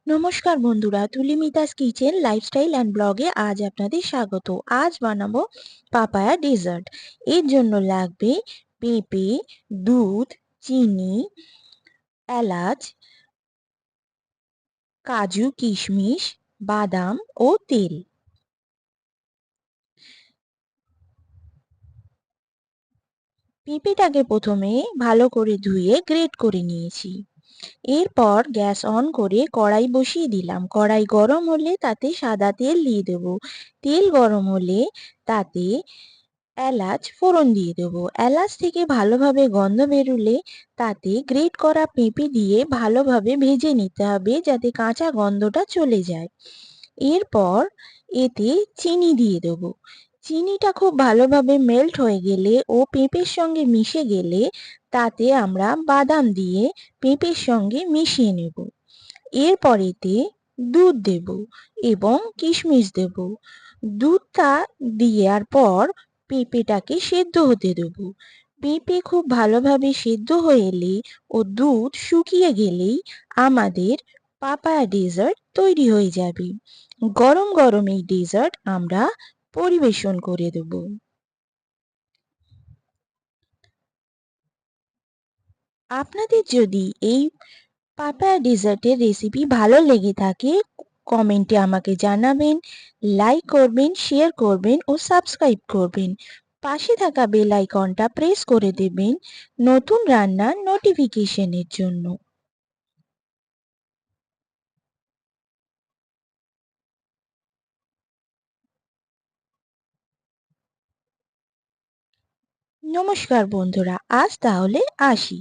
নমস্কার বন্ধুরা, তুলিমিতাস kitchen lifestyle and ব্লগে আজ আপনাদের স্বাগত। আজ বানাবো পাপায়া ডেজার্ট। এর জন্য লাগবে পেঁপে, দুধ, চিনি, এলাচ, কাজু, কিশমিশ, বাদাম ও তেল। পেঁপেটাকে প্রথমে ভালো করে ধুয়ে গ্রেট করে নিয়েছি। এরপর গ্যাস অন করে কড়াই বসিয়ে দিলাম। কড়াই গরম হলে তাতে সাদা তেল দিয়ে দেবো। তেল গরম হলে তাতে এলাচ ফোড়ন দিয়ে দেবো। এলাচ থেকে ভালোভাবে গন্ধ বেরোলে তাতে গ্রেট করা পেঁপে দিয়ে ভালোভাবে ভেজে নিতে হবে যাতে কাঁচা গন্ধটা চলে যায়। এরপর এতে চিনি দিয়ে দেবো। চিনিটা খুব ভালোভাবে মেল্ট হয়ে গেলে ও পেঁপের সঙ্গে মিশে গেলে তাতে আমরা বাদাম দিয়ে পেঁপের সঙ্গে মিশিয়ে নেব। এরপর এতে দুধ দেব এবং কিশমিশ দেব। দুধটা দেওয়ার পর পেঁপেটাকে সেদ্ধ হতে দেব। পেঁপে খুব ভালোভাবে সেদ্ধ হয়ে এলে ও দুধ শুকিয়ে গেলেই আমাদের পাপায়া ডেজার্ট তৈরি হয়ে যাবে। গরম গরম এই ডেজার্ট আমরা পরিবেশন করে দেব। আপনাদের যদি এই পাপায়া ডেজার্টের রেসিপি ভালো লেগে থাকে কমেন্টে আমাকে জানাবেন, লাইক করবেন, শেয়ার করবেন ও সাবস্ক্রাইব করবেন। পাশে থাকা বেল আইকনটা প্রেস করে দেবেন নতুন রান্নার নোটিফিকেশনের জন্য। নমস্কার বন্ধুরা, আজ তাহলে আসি।